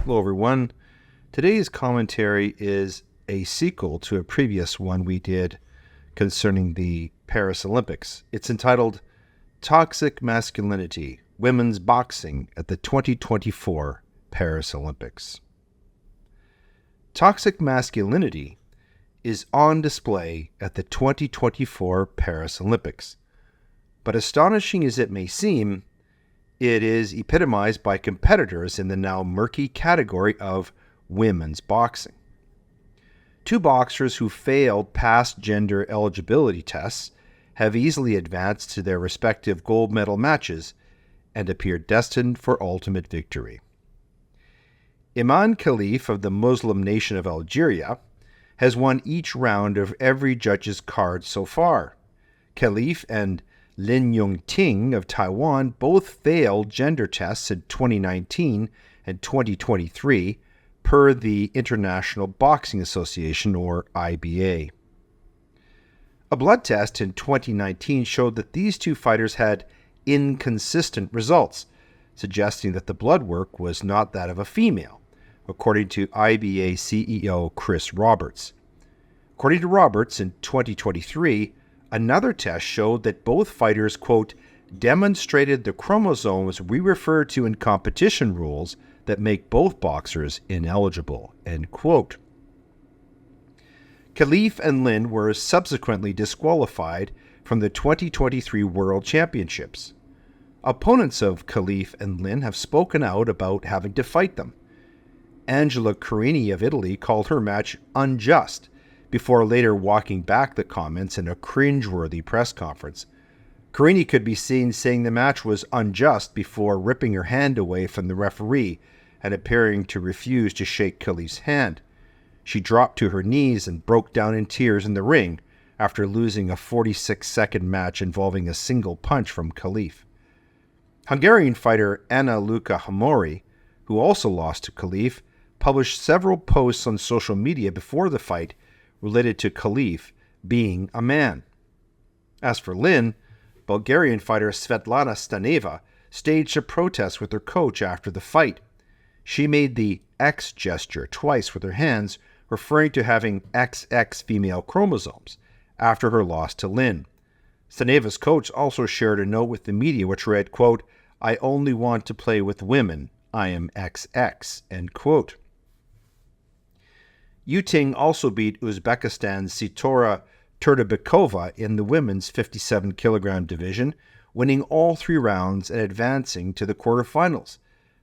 Hello, everyone. Today's commentary is a sequel to a previous one we did concerning the Paris Olympics. It's entitled Toxic Masculinity, Women's Boxing at the 2024 Paris Olympics. Toxic masculinity is on display at the 2024 Paris Olympics. But astonishing as it may seem, it is epitomized by competitors in the now murky category of women's boxing. Two boxers who failed past gender eligibility tests have easily advanced to their respective gold medal matches and appear destined for ultimate victory. Imane Khelif of the Muslim nation of Algeria has won each round of every judge's card so far. Khelif and Yu-ting of Taiwan both failed gender tests in 2019 and 2023 per the International Boxing Association, or IBA. A blood test in 2019 showed that these two fighters had inconsistent results, suggesting that the blood work was not that of a female, according to IBA CEO Chris Roberts. According to Roberts, in 2023, another test showed that both fighters, quote, demonstrated the chromosomes we refer to in competition rules that make both boxers ineligible, end quote. Khelif and Lin were subsequently disqualified from the 2023 World Championships. Opponents of Khelif and Lin have spoken out about having to fight them. Angela Carini of Italy called her match unjust, before later walking back the comments in a cringeworthy press conference. Carini could be seen saying the match was unjust before ripping her hand away from the referee and appearing to refuse to shake Khelif's hand. She dropped to her knees and broke down in tears in the ring after losing a 46-second match involving a single punch from Khelif. Hungarian fighter Anna Luka Hamori, who also lost to Khelif, published several posts on social media before the fight related to Khelif being a man. As for Lin, Bulgarian fighter Svetlana Staneva staged a protest with her coach after the fight. She made the X gesture twice with her hands, referring to having XX female chromosomes after her loss to Lin. Staneva's coach also shared a note with the media which read, quote, "I only want to play with women. I am XX," end quote. Yu-ting also beat Uzbekistan's Sitora Turdybekova in the women's 57-kilogram division, winning all 3 rounds and advancing to the quarterfinals.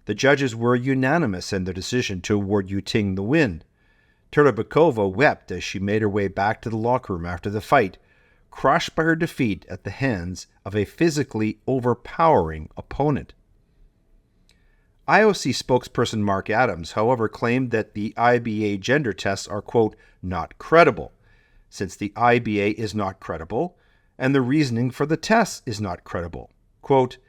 The judges were unanimous in their decision to award Yu-ting the win. Turdybekova wept as she made her way back to the locker room after the fight, crushed by her defeat at the hands of a physically overpowering opponent. IOC spokesperson Mark Adams, however, claimed that the IBA gender tests are, quote, not credible, since the IBA is not credible, and the reasoning for the tests is not credible. Quote,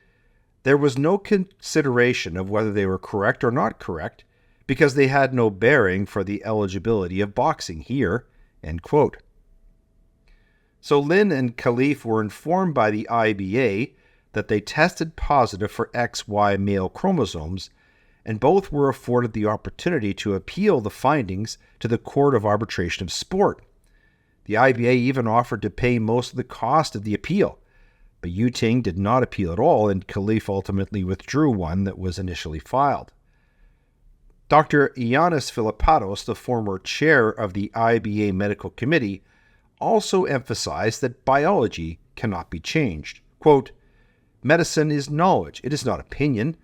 there was no consideration of whether they were correct or not correct, because they had no bearing for the eligibility of boxing here, end quote. So Lin and Khelif were informed by the IBA that they tested positive for XY male chromosomes, and both were afforded the opportunity to appeal the findings to the Court of Arbitration of Sport. The IBA even offered to pay most of the cost of the appeal, but Yu-ting did not appeal at all, and Khelif ultimately withdrew one that was initially filed. Dr. Ioannis Philippatos, the former chair of the IBA Medical Committee, also emphasized that biology cannot be changed. Quote, medicine is knowledge, it is not opinion.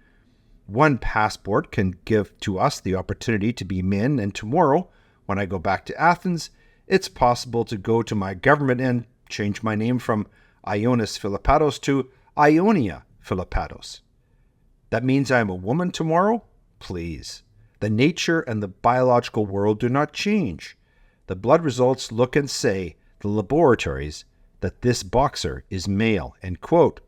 One passport can give to us the opportunity to be men, and tomorrow, when I go back to Athens, it's possible to go to my government and change my name from Ioannis Philippatos to Ionia Philippatos. That means I am a woman tomorrow? Please. The nature and the biological world do not change. The blood results look and say, the laboratories, that this boxer is male, end quote.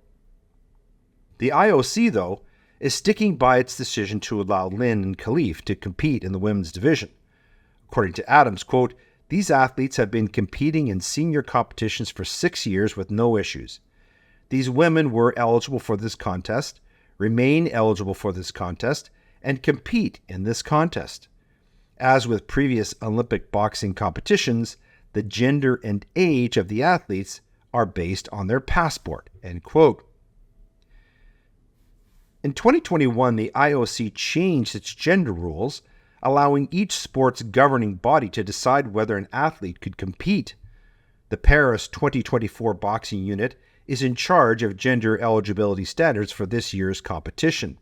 The IOC, though, is sticking by its decision to allow Lin and Khelif to compete in the women's division. According to Adams, quote, these athletes have been competing in senior competitions for 6 years with no issues. These women were eligible for this contest, remain eligible for this contest, and compete in this contest. As with previous Olympic boxing competitions, the gender and age of the athletes are based on their passport." End quote. In 2021, the IOC changed its gender rules, allowing each sport's governing body to decide whether an athlete could compete. The Paris 2024 boxing unit is in charge of gender eligibility standards for this year's competition.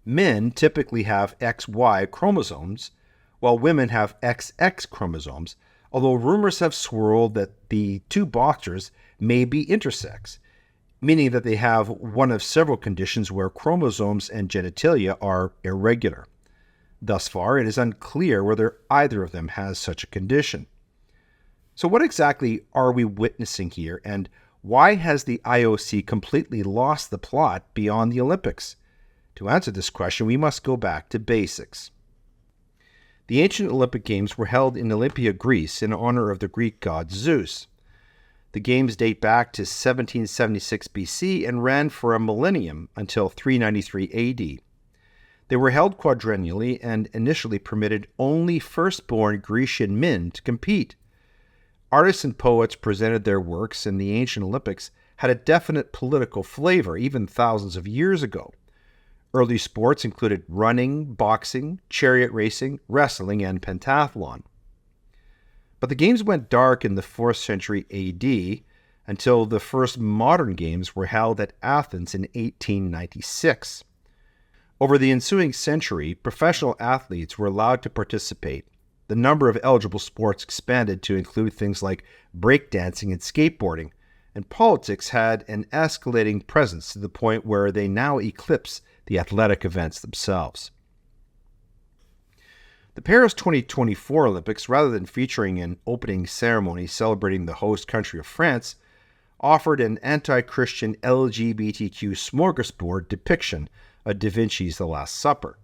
Men typically have XY chromosomes, while women have XX chromosomes, although rumors have swirled that the two boxers may be intersex, meaning that they have one of several conditions where chromosomes and genitalia are irregular. Thus far, it is unclear whether either of them has such a condition. So what exactly are we witnessing here, and why has the IOC completely lost the plot beyond the Olympics? To answer this question, we must go back to basics. The ancient Olympic Games were held in Olympia, Greece, in honor of the Greek god Zeus. The Games date back to 1776 BC and ran for a millennium until 393 AD. They were held quadrennially and initially permitted only firstborn Grecian men to compete. Artists and poets presented their works, and the ancient Olympics had a definite political flavor even thousands of years ago. Early sports included running, boxing, chariot racing, wrestling, and pentathlon. But the games went dark in the 4th century AD until the first modern games were held at Athens in 1896. Over the ensuing century, professional athletes were allowed to participate. The number of eligible sports expanded to include things like breakdancing and skateboarding, and politics had an escalating presence to the point where they now eclipse the athletic events themselves. The Paris 2024 Olympics, rather than featuring an opening ceremony celebrating the host country of France, offered an anti-Christian LGBTQ smorgasbord depiction of Da Vinci's The Last Supper.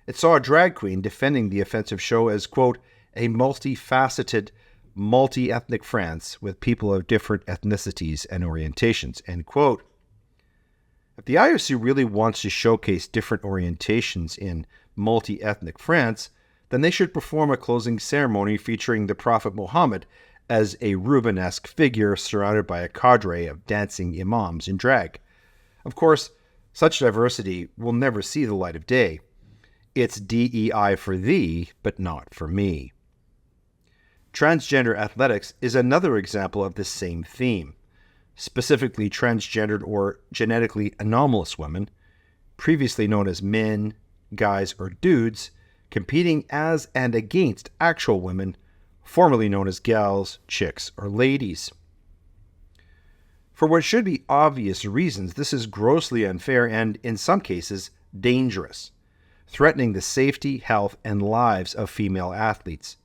It saw a drag queen defending the offensive show as, quote, a multifaceted, multi-ethnic France with people of different ethnicities and orientations, end quote. If the IOC really wants to showcase different orientations in multi-ethnic France, then they should perform a closing ceremony featuring the Prophet Muhammad as a Rubenesque figure surrounded by a cadre of dancing imams in drag. Of course, such diversity will never see the light of day. It's DEI for thee, but not for me. Transgender athletics is another example of this same theme. Specifically, transgendered or genetically anomalous women, previously known as men, guys, or dudes, competing as and against actual women, formerly known as gals, chicks, or ladies. For what should be obvious reasons, this is grossly unfair and, in some cases, dangerous, threatening the safety, health, and lives of female athletes.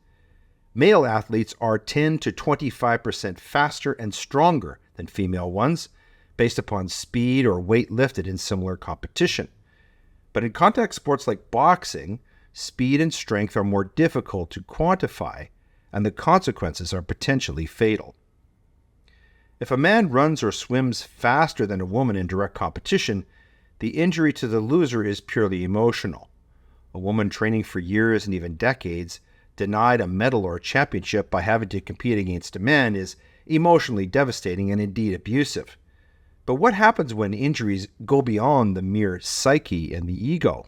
Male athletes are 10 to 25% faster and stronger than female ones, based upon speed or weight lifted in similar competition. But in contact sports like boxing, speed and strength are more difficult to quantify, and the consequences are potentially fatal. If a man runs or swims faster than a woman in direct competition, the injury to the loser is purely emotional. A woman training for years and even decades, denied a medal or a championship by having to compete against a man, is emotionally devastating and indeed abusive. But what happens when injuries go beyond the mere psyche and the ego?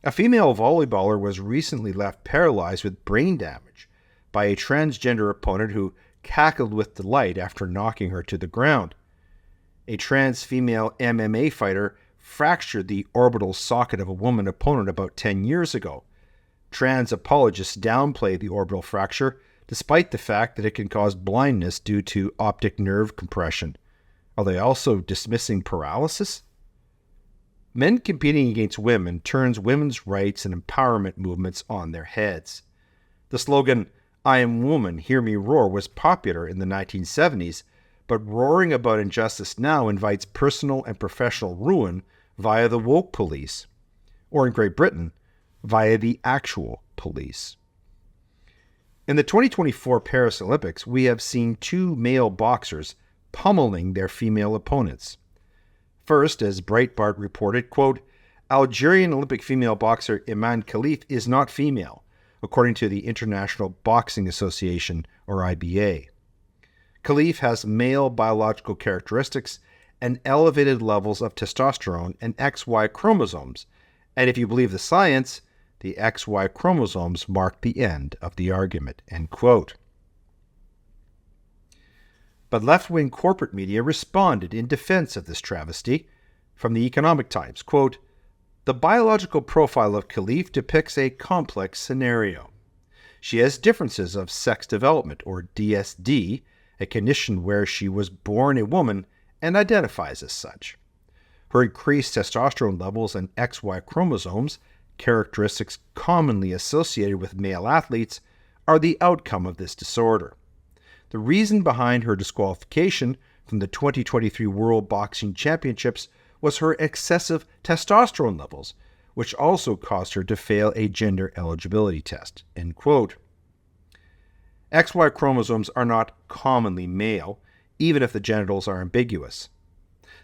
A female volleyballer was recently left paralyzed with brain damage by a transgender opponent who cackled with delight after knocking her to the ground. A trans female MMA fighter fractured the orbital socket of a woman opponent about 10 years ago. Trans apologists downplay the orbital fracture, despite the fact that it can cause blindness due to optic nerve compression. Are they also dismissing paralysis? Men competing against women turns women's rights and empowerment movements on their heads. The slogan, "I am woman, hear me roar," was popular in the 1970s, but roaring about injustice now invites personal and professional ruin via the woke police, or in Great Britain, via the actual police. In the 2024 Paris Olympics, we have seen two male boxers pummeling their female opponents. First, as Breitbart reported, quote, Algerian Olympic female boxer Imane Khelif is not female, according to the International Boxing Association, or IBA. Khelif has male biological characteristics and elevated levels of testosterone and XY chromosomes, and if you believe the science, the XY chromosomes mark the end of the argument, end quote. But left-wing corporate media responded in defense of this travesty. From the Economic Times, quote, "The biological profile of Khelif depicts a complex scenario. She has differences of sex development, or DSD, a condition where she was born a woman and identifies as such. Her increased testosterone levels and XY chromosomes, characteristics commonly associated with male athletes, are the outcome of this disorder. The reason behind her disqualification from the 2023 World Boxing Championships was her excessive testosterone levels, which also caused her to fail a gender eligibility test." End quote. XY chromosomes are not commonly male, even if the genitals are ambiguous.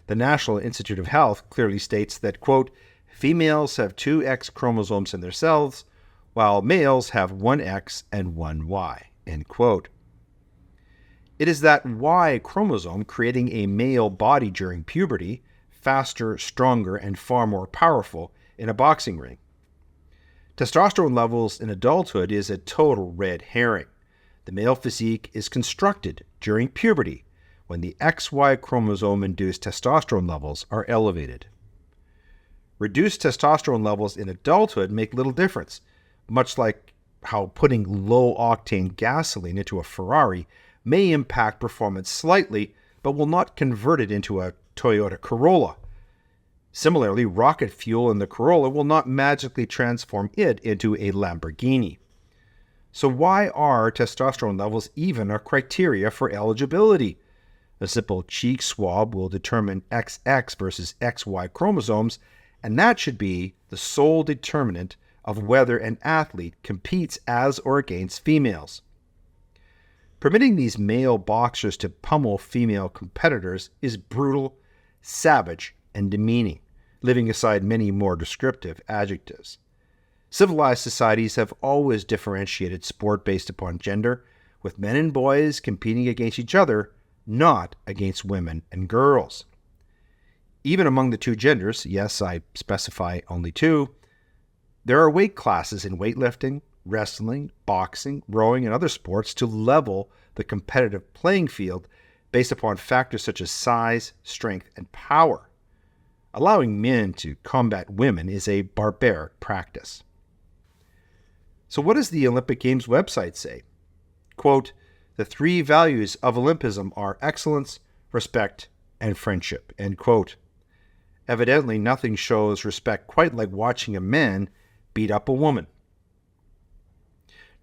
The National Institute of Health clearly states that, quote, "Females have two X chromosomes in their cells, while males have one X and one Y." End quote. It is that Y chromosome creating a male body during puberty, faster, stronger, and far more powerful in a boxing ring. Testosterone levels in adulthood is a total red herring. The male physique is constructed during puberty when the XY chromosome-induced testosterone levels are elevated. Reduced testosterone levels in adulthood make little difference, much like how putting low-octane gasoline into a Ferrari may impact performance slightly, but will not convert it into a Toyota Corolla. Similarly, rocket fuel in the Corolla will not magically transform it into a Lamborghini. So why are testosterone levels even a criteria for eligibility? A simple cheek swab will determine XX versus XY chromosomes, and that should be the sole determinant of whether an athlete competes as or against females. Permitting these male boxers to pummel female competitors is brutal, savage, and demeaning, leaving aside many more descriptive adjectives. Civilized societies have always differentiated sport based upon gender, with men and boys competing against each other, not against women and girls. Even among the two genders, yes, I specify only two, there are weight classes in weightlifting, wrestling, boxing, rowing, and other sports to level the competitive playing field based upon factors such as size, strength, and power. Allowing men to combat women is a barbaric practice. So what does the Olympic Games website say? Quote, "The three values of Olympism are excellence, respect, and friendship." End quote. Evidently, nothing shows respect quite like watching a man beat up a woman.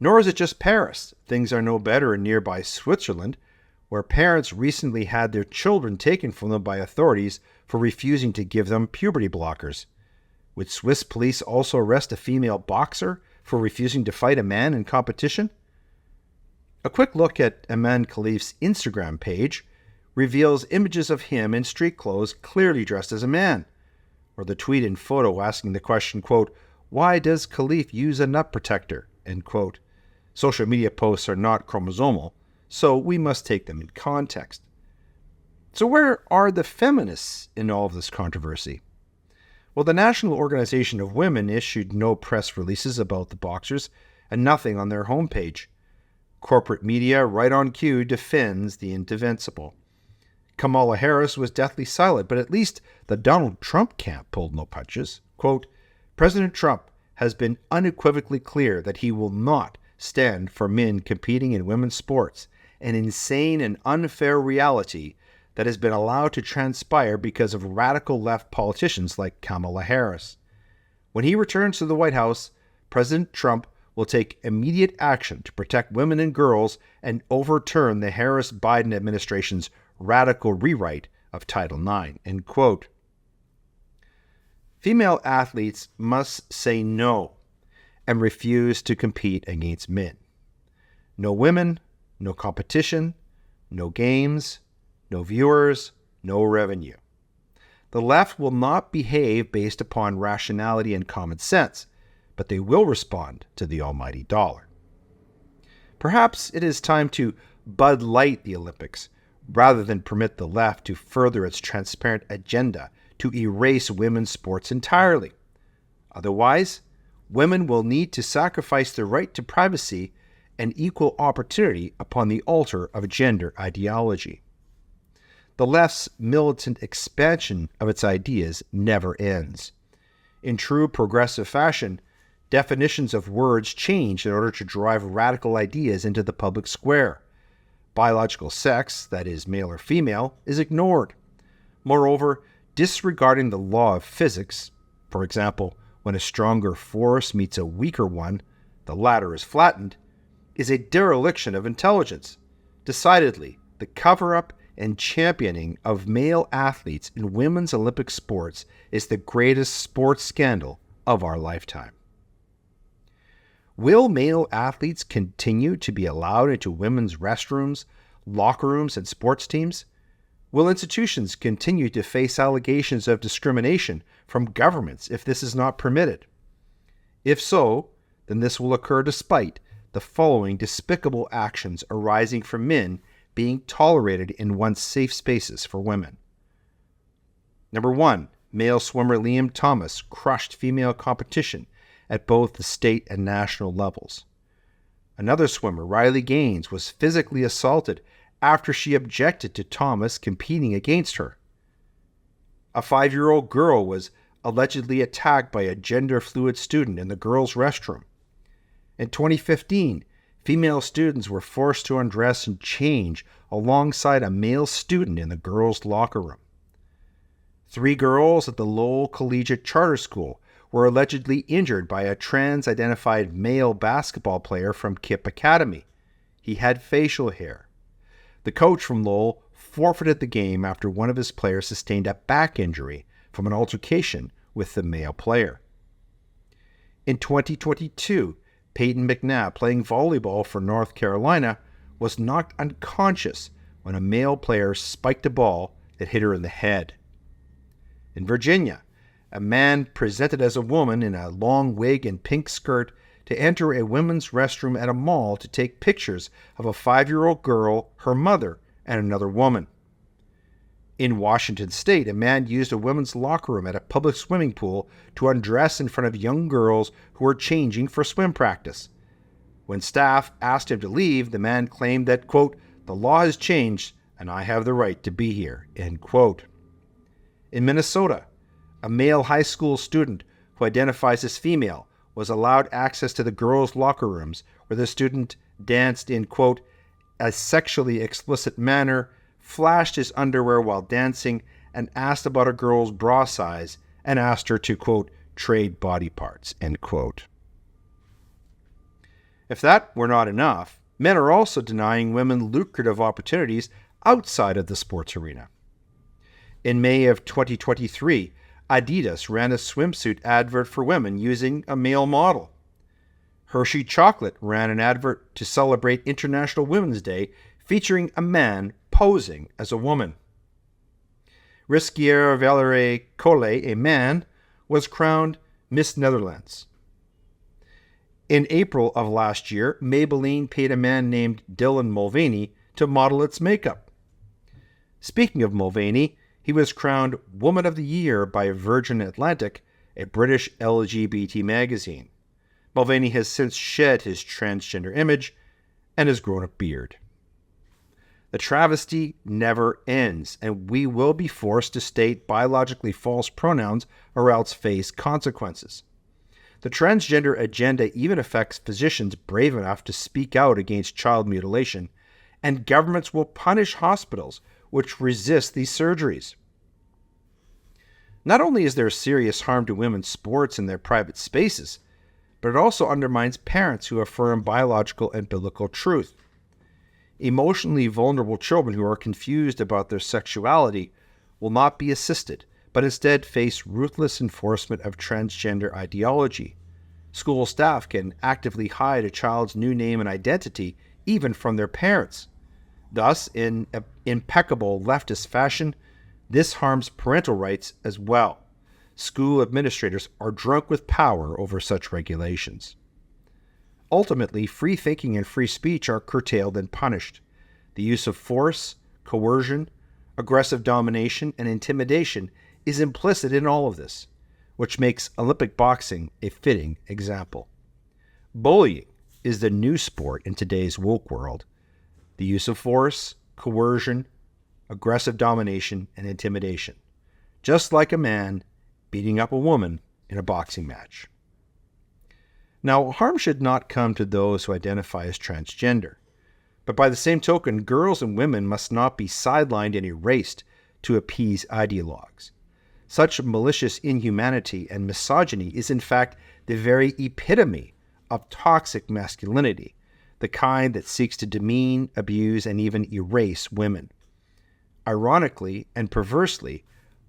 Nor is it just Paris. Things are no better in nearby Switzerland, where parents recently had their children taken from them by authorities for refusing to give them puberty blockers. Would Swiss police also arrest a female boxer for refusing to fight a man in competition? A quick look at Imane Khelif's Instagram page reveals images of him in street clothes clearly dressed as a man, or the tweet and photo asking the question, quote, "Why does Khelif use a nut protector?" End quote. Social media posts are not chromosomal, so we must take them in context. So where are the feminists in all of this controversy? Well, the National Organization of Women issued no press releases about the boxers and nothing on their homepage. Corporate media, right on cue, defends the indefensible. Kamala Harris was deathly silent, but at least the Donald Trump camp pulled no punches. Quote, "President Trump has been unequivocally clear that he will not stand for men competing in women's sports, an insane and unfair reality that has been allowed to transpire because of radical left politicians like Kamala Harris. When he returns to the White House, President Trump will take immediate action to protect women and girls and overturn the Harris-Biden administration's radical rewrite of Title IX." End quote. Female athletes must say no and refuse to compete against men. No women, no competition, no games, no viewers, no revenue. The left will not behave based upon rationality and common sense, but they will respond to the almighty dollar. Perhaps it is time to Bud Light the Olympics, rather than permit the left to further its transparent agenda to erase women's sports entirely. Otherwise, women will need to sacrifice their right to privacy and equal opportunity upon the altar of gender ideology. The left's militant expansion of its ideas never ends. In true progressive fashion, definitions of words change in order to drive radical ideas into the public square. Biological sex, that is, male or female, is ignored. Moreover, disregarding the law of physics, for example, when a stronger force meets a weaker one, the latter is flattened, is a dereliction of intelligence. Decidedly, the cover-up and championing of male athletes in women's Olympic sports is the greatest sports scandal of our lifetime. Will male athletes continue to be allowed into women's restrooms, locker rooms, and sports teams? Will institutions continue to face allegations of discrimination from governments if this is not permitted? If so, then this will occur despite the following despicable actions arising from men being tolerated in once safe spaces for women. Number 1, male swimmer Liam Thomas crushed female competition at both the state and national levels. Another swimmer, Riley Gaines, was physically assaulted after she objected to Thomas competing against her. A 5-year-old girl was allegedly attacked by a gender-fluid student in the girls' restroom. In 2015, female students were forced to undress and change alongside a male student in the girls' locker room. 3 girls at the Lowell Collegiate Charter School were allegedly injured by a trans-identified male basketball player from Kip Academy. He had facial hair. The coach from Lowell forfeited the game after one of his players sustained a back injury from an altercation with the male player. In 2022, Peyton McNabb, playing volleyball for North Carolina, was knocked unconscious when a male player spiked a ball that hit her in the head. In Virginia, a man presented as a woman in a long wig and pink skirt to enter a women's restroom at a mall to take pictures of a 5-year-old girl, her mother, and another woman. In Washington State, a man used a women's locker room at a public swimming pool to undress in front of young girls who were changing for swim practice. When staff asked him to leave, the man claimed that, quote, "the law has changed and I have the right to be here," end quote. In Minnesota, a male high school student who identifies as female was allowed access to the girls' locker rooms where the student danced in, quote, "a sexually explicit manner, flashed his underwear while dancing, and asked about a girl's bra size, and asked her to, quote, trade body parts," end quote. If that were not enough, men are also denying women lucrative opportunities outside of the sports arena. In May of 2023, Adidas ran a swimsuit advert for women using a male model. Hershey Chocolate ran an advert to celebrate International Women's Day featuring a man posing as a woman. Risquier Valerie Collet, a man, was crowned Miss Netherlands. In April of last year, Maybelline paid a man named Dylan Mulvaney to model its makeup. Speaking of Mulvaney, he was crowned Woman of the Year by Virgin Atlantic, a British LGBT magazine. Mulvaney has since shed his transgender image and has grown a beard. The travesty never ends, and we will be forced to state biologically false pronouns or else face consequences. The transgender agenda even affects physicians brave enough to speak out against child mutilation, and governments will punish hospitals which resist these surgeries. Not only is there serious harm to women's sports and their private spaces, but it also undermines parents who affirm biological and biblical truth. Emotionally vulnerable children who are confused about their sexuality will not be assisted, but instead face ruthless enforcement of transgender ideology. School staff can actively hide a child's new name and identity, even from their parents. Thus, in impeccable leftist fashion, This harms parental rights as well. School administrators are drunk with power over such regulations. Ultimately, free thinking and free speech are curtailed and punished. The use of force, coercion, aggressive domination, and intimidation is implicit in all of this, which makes Olympic boxing a fitting example. Bullying is the new sport in today's woke world. The use of force, coercion, aggressive domination, and intimidation, just like a man beating up a woman in a boxing match. Now, harm should not come to those who identify as transgender, but by the same token, girls and women must not be sidelined and erased to appease ideologues. Such malicious inhumanity and misogyny is in fact the very epitome of toxic masculinity, the kind that seeks to demean, abuse, and even erase women. Ironically and perversely,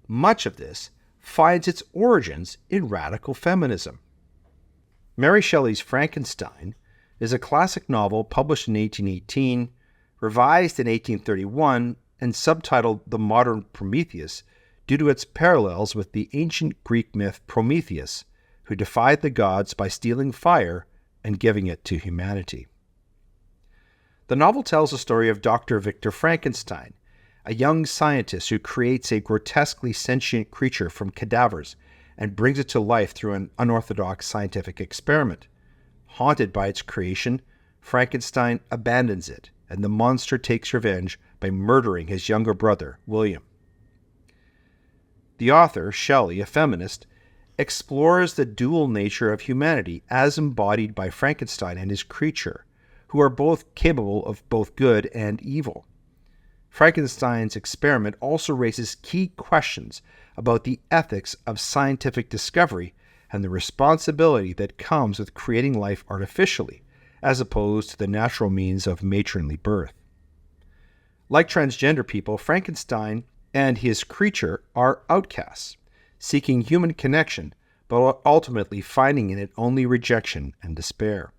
much of this finds its origins in radical feminism. Mary Shelley's Frankenstein is a classic novel published in 1818, revised in 1831, and subtitled The Modern Prometheus due to its parallels with the ancient Greek myth Prometheus, who defied the gods by stealing fire and giving it to humanity. The novel tells the story of Dr. Victor Frankenstein, a young scientist who creates a grotesquely sentient creature from cadavers and brings it to life through an unorthodox scientific experiment. Haunted by its creation, Frankenstein abandons it, and the monster takes revenge by murdering his younger brother, William. The author, Shelley, a feminist, explores the dual nature of humanity as embodied by Frankenstein and his creature, who are both capable of both good and evil. Frankenstein's experiment also raises key questions about the ethics of scientific discovery and the responsibility that comes with creating life artificially, as opposed to the natural means of matronly birth. Like transgender people, Frankenstein and his creature are outcasts, seeking human connection, but ultimately finding in it only rejection and despair.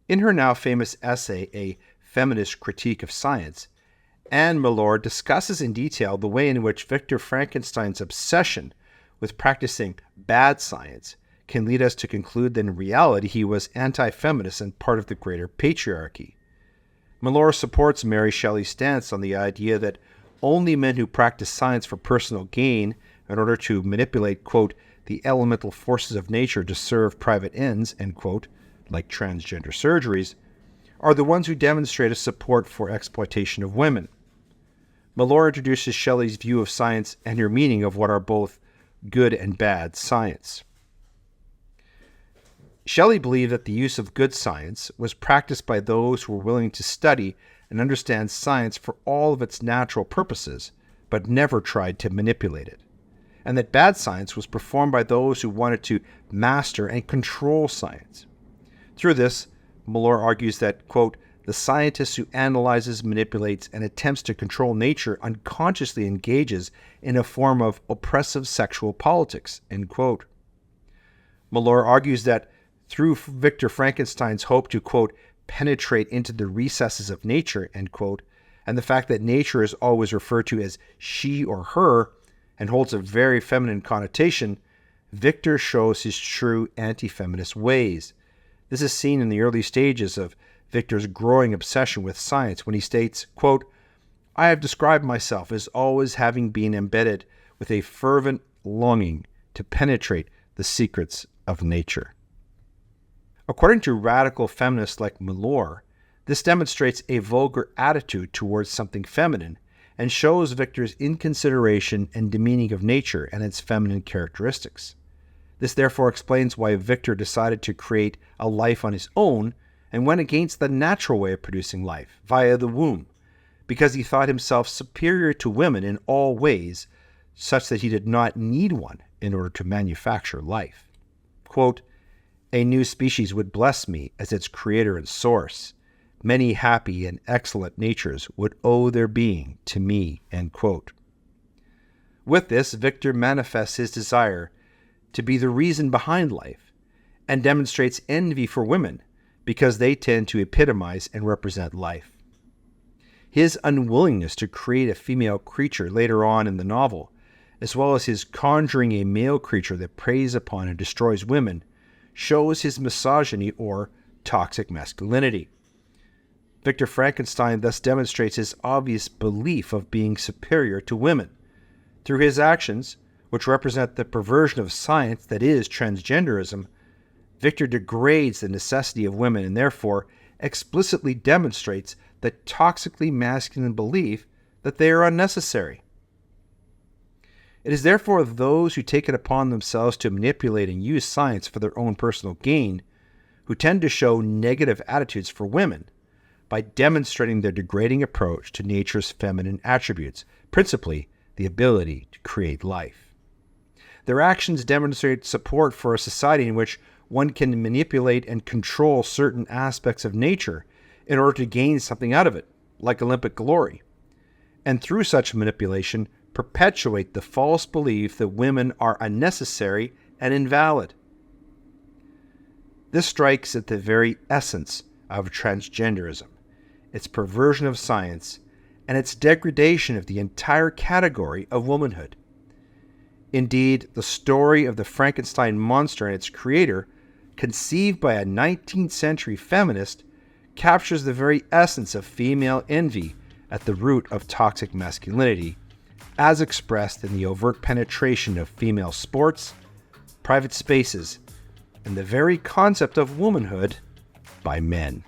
In her now famous essay, A Feminist Critique of Science, Anne Millar discusses in detail the way in which Victor Frankenstein's obsession with practicing bad science can lead us to conclude that in reality he was anti-feminist and part of the greater patriarchy. Millar supports Mary Shelley's stance on the idea that only men who practice science for personal gain in order to manipulate, quote, the elemental forces of nature to serve private ends, end quote, like transgender surgeries, are the ones who demonstrate a support for exploitation of women. Millar introduces Shelley's view of science and her meaning of what are both good and bad science. Shelley believed that the use of good science was practiced by those who were willing to study and understand science for all of its natural purposes, but never tried to manipulate it, and that bad science was performed by those who wanted to master and control science. Through this, Millar argues that, quote, the scientist who analyzes, manipulates, and attempts to control nature unconsciously engages in a form of oppressive sexual politics, end quote. Millar argues that through Victor Frankenstein's hope to, quote, penetrate into the recesses of nature, end quote, and the fact that nature is always referred to as she or her and holds a very feminine connotation, Victor shows his true anti-feminist ways. This is seen in the early stages of Victor's growing obsession with science when he states, quote, I have described myself as always having been embedded with a fervent longing to penetrate the secrets of nature. According to radical feminists like Millar, this demonstrates a vulgar attitude towards something feminine and shows Victor's inconsideration and demeaning of nature and its feminine characteristics. This therefore explains why Victor decided to create a life on his own and went against the natural way of producing life, via the womb, because he thought himself superior to women in all ways, such that he did not need one in order to manufacture life. Quote, a new species would bless me as its creator and source. Many happy and excellent natures would owe their being to me, end quote. With this, Victor manifests his desire to be the reason behind life and demonstrates envy for women because they tend to epitomize and represent life. His unwillingness to create a female creature later on in the novel, as well as his conjuring a male creature that preys upon and destroys women, shows his misogyny or toxic masculinity. Victor Frankenstein thus demonstrates his obvious belief of being superior to women. Through his actions, which represent the perversion of science that is transgenderism, Victor degrades the necessity of women and therefore explicitly demonstrates the toxically masculine belief that they are unnecessary. It is therefore those who take it upon themselves to manipulate and use science for their own personal gain who tend to show negative attitudes for women by demonstrating their degrading approach to nature's feminine attributes, principally the ability to create life. Their actions demonstrate support for a society in which one can manipulate and control certain aspects of nature in order to gain something out of it, like Olympic glory, and through such manipulation perpetuate the false belief that women are unnecessary and invalid. This strikes at the very essence of transgenderism, its perversion of science, and its degradation of the entire category of womanhood. Indeed, the story of the Frankenstein monster and its creator, conceived by a 19th century feminist, captures the very essence of female envy at the root of toxic masculinity, as expressed in the overt penetration of female sports, private spaces, and the very concept of womanhood by men.